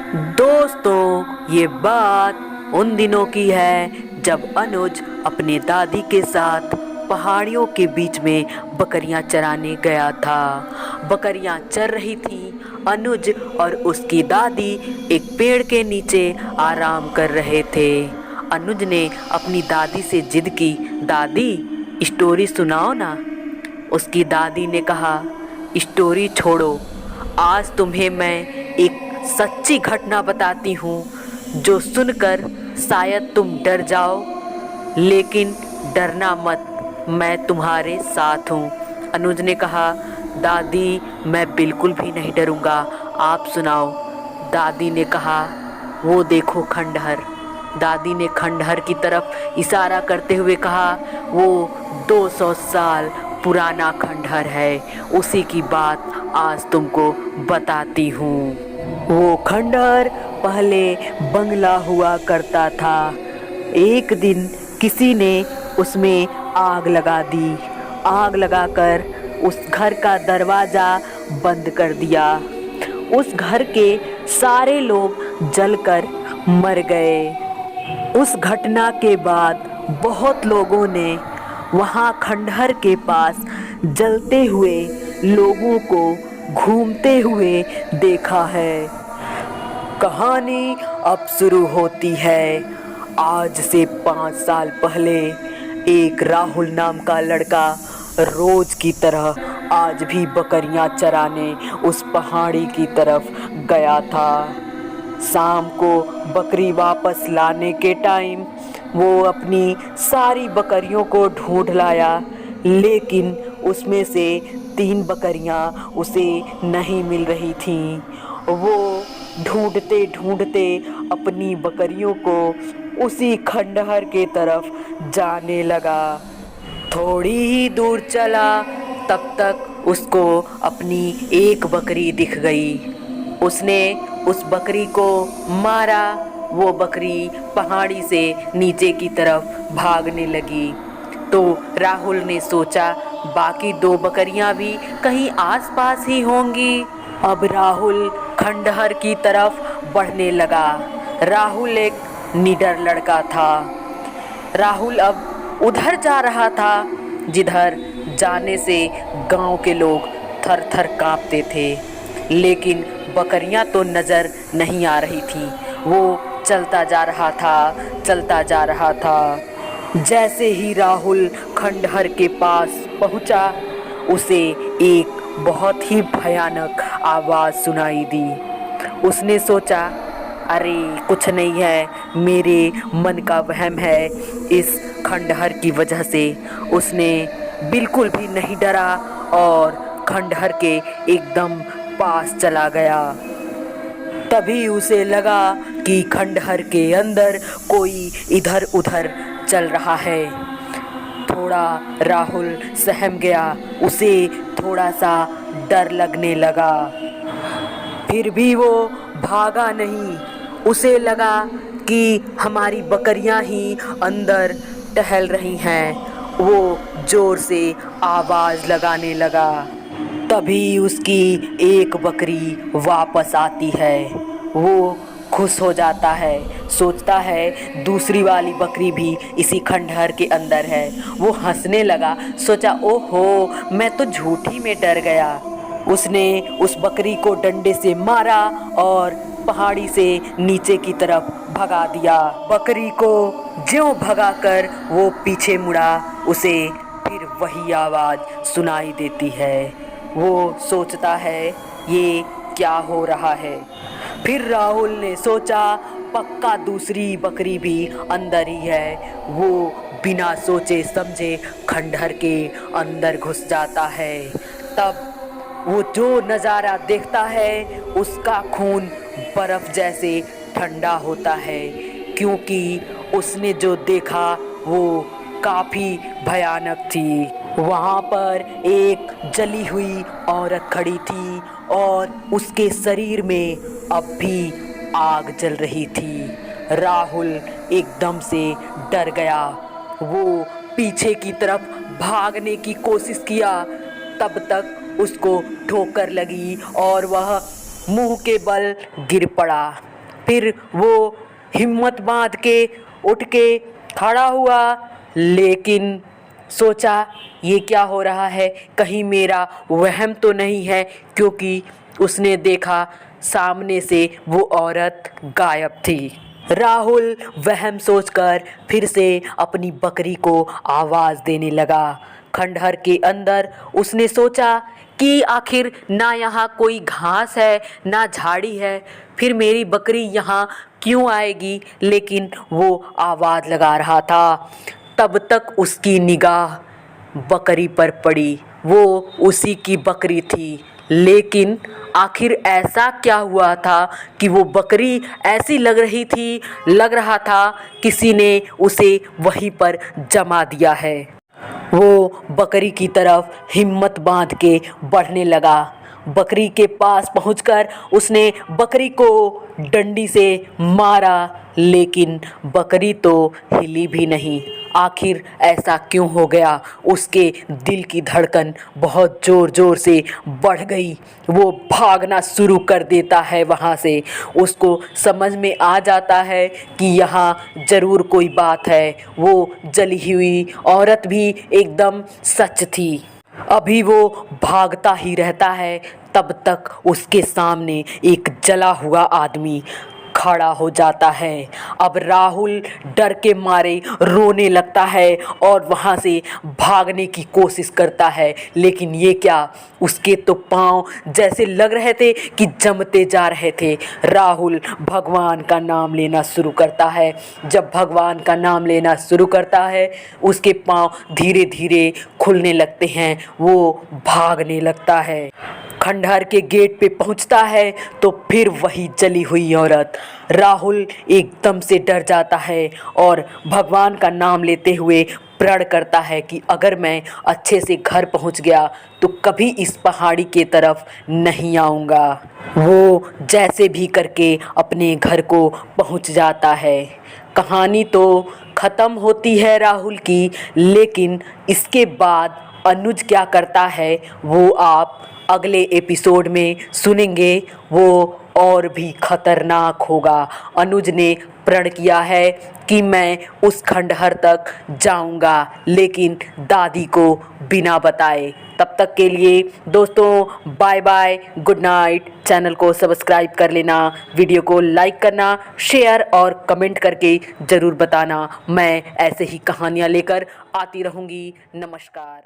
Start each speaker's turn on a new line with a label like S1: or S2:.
S1: दोस्तों, ये बात उन दिनों की है जब अनुज अपने दादी के साथ पहाड़ियों के बीच में बकरियां चराने गया था। बकरियां चर रही थीं। अनुज और उसकी दादी एक पेड़ के नीचे आराम कर रहे थे। अनुज ने अपनी दादी से जिद की, दादी स्टोरी सुनाओ ना। उसकी दादी ने कहा, स्टोरी छोड़ो, आज तुम्हें मैं एक सच्ची घटना बताती हूँ जो सुनकर शायद तुम डर जाओ, लेकिन डरना मत, मैं तुम्हारे साथ हूँ। अनुज ने कहा, दादी मैं बिल्कुल भी नहीं डरूँगा, आप सुनाओ। दादी ने कहा, वो देखो खंडहर। दादी ने खंडहर की तरफ इशारा करते हुए कहा, वो 200 साल पुराना खंडहर है, उसी की बात आज तुमको बताती हूँ। वो खंडहर पहले बंगला हुआ करता था। एक दिन किसी ने उसमें आग लगा दी। आग लगाकर उस घर का दरवाज़ा बंद कर दिया। उस घर के सारे लोग जलकर मर गए। उस घटना के बाद बहुत लोगों ने वहाँ खंडहर के पास जलते हुए लोगों को घूमते हुए देखा है। कहानी अब शुरू होती है। आज से 5 साल पहले एक राहुल नाम का लड़का रोज की तरह आज भी बकरियां चराने उस पहाड़ी की तरफ गया था। शाम को बकरी वापस लाने के टाइम वो अपनी सारी बकरियों को ढूंढ लाया, लेकिन उसमें से 3 बकरियां उसे नहीं मिल रही थीं। वो ढूंढते ढूंढते अपनी बकरियों को उसी खंडहर के तरफ जाने लगा। थोड़ी ही दूर चला, तब तक उसको अपनी एक बकरी दिख गई। उसने उस बकरी को मारा। वो बकरी पहाड़ी से नीचे की तरफ भागने लगी। तो राहुल ने सोचा, बाकी 2 बकरियां भी कहीं आसपास ही होंगी। अब राहुल खंडहर की तरफ बढ़ने लगा। राहुल एक निडर लड़का था। राहुल अब उधर जा रहा था जिधर जाने से गांव के लोग थर थर कांपते थे, लेकिन बकरियां तो नज़र नहीं आ रही थी। वो चलता जा रहा था, चलता जा रहा था। जैसे ही राहुल खंडहर के पास पहुंचा, उसे एक बहुत ही भयानक आवाज़ सुनाई दी। उसने सोचा, अरे कुछ नहीं है, मेरे मन का वहम है। इस खंडहर की वजह से उसने बिल्कुल भी नहीं डरा और खंडहर के एकदम पास चला गया। तभी उसे लगा कि खंडहर के अंदर कोई इधर उधर चल रहा है। थोड़ा राहुल सहम गया, उसे थोड़ा सा डर लगने लगा। फिर भी वो भागा नहीं। उसे लगा कि हमारी बकरियां ही अंदर टहल रही हैं। वो जोर से आवाज़ लगाने लगा। तभी उसकी एक बकरी वापस आती है। वो खुश हो जाता है, सोचता है दूसरी वाली बकरी भी इसी खंडहर के अंदर है। वो हंसने लगा, सोचा, ओहो मैं तो झूठी में डर गया। उसने उस बकरी को डंडे से मारा और पहाड़ी से नीचे की तरफ भगा दिया। बकरी को ज्यों भगाकर वो पीछे मुड़ा, उसे फिर वही आवाज़ सुनाई देती है। वो सोचता है, ये क्या हो रहा है। फिर राहुल ने सोचा, पक्का दूसरी बकरी भी अंदर ही है। वो बिना सोचे समझे खंडहर के अंदर घुस जाता है। तब वो जो नज़ारा देखता है, उसका खून बर्फ़ जैसे ठंडा होता है, क्योंकि उसने जो देखा वो काफ़ी भयानक थी। वहाँ पर एक जली हुई औरत खड़ी थी और उसके शरीर में अब भी आग जल रही थी। राहुल एकदम से डर गया। वो पीछे की तरफ भागने की कोशिश किया, तब तक उसको ठोकर लगी और वह मुंह के बल गिर पड़ा। फिर वो हिम्मत बांध के उठ के खड़ा हुआ, लेकिन सोचा ये क्या हो रहा है, कहीं मेरा वहम तो नहीं है, क्योंकि उसने देखा सामने से वो औरत गायब थी। राहुल वहम सोचकर फिर से अपनी बकरी को आवाज़ देने लगा। खंडहर के अंदर उसने सोचा कि आखिर ना यहाँ कोई घास है ना झाड़ी है, फिर मेरी बकरी यहाँ क्यों आएगी। लेकिन वो आवाज़ लगा रहा था, तब तक उसकी निगाह बकरी पर पड़ी। वो उसी की बकरी थी, लेकिन आखिर ऐसा क्या हुआ था कि वो बकरी ऐसी लग रहा था किसी ने उसे वहीं पर जमा दिया है। वो बकरी की तरफ हिम्मत बांध के बढ़ने लगा। बकरी के पास पहुंचकर उसने बकरी को डंडी से मारा, लेकिन बकरी तो हिली भी नहीं। आखिर ऐसा क्यों हो गया? उसके दिल की धड़कन बहुत ज़ोर ज़ोर से बढ़ गई। वो भागना शुरू कर देता है वहाँ से। उसको समझ में आ जाता है कि यहाँ ज़रूर कोई बात है। वो जली हुई औरत भी एकदम सच थी। अभी वो भागता ही रहता है, तब तक उसके सामने एक जला हुआ आदमी खड़ा हो जाता है। अब राहुल डर के मारे रोने लगता है और वहाँ से भागने की कोशिश करता है, लेकिन ये क्या, उसके तो पाँव जैसे लग रहे थे कि जमते जा रहे थे। राहुल भगवान का नाम लेना शुरू करता है। जब भगवान का नाम लेना शुरू करता है, उसके पाँव धीरे धीरे खुलने लगते हैं। वो भागने लगता है। खंडहर के गेट पे पहुंचता है तो फिर वही जली हुई औरत। राहुल एकदम से डर जाता है और भगवान का नाम लेते हुए प्रण करता है कि अगर मैं अच्छे से घर पहुंच गया तो कभी इस पहाड़ी के तरफ नहीं आऊँगा। वो जैसे भी करके अपने घर को पहुंच जाता है। कहानी तो ख़त्म होती है राहुल की, लेकिन इसके बाद अनुज क्या करता है वो आप अगले एपिसोड में सुनेंगे। वो और भी खतरनाक होगा। अनुज ने प्रण किया है कि मैं उस खंडहर तक जाऊंगा, लेकिन दादी को बिना बताए। तब तक के लिए दोस्तों bye bye, good night. Channel को सब्सक्राइब कर लेना, वीडियो को लाइक करना, शेयर और कमेंट करके ज़रूर बताना। मैं ऐसे ही कहानियाँ लेकर आती रहूँगी। नमस्कार।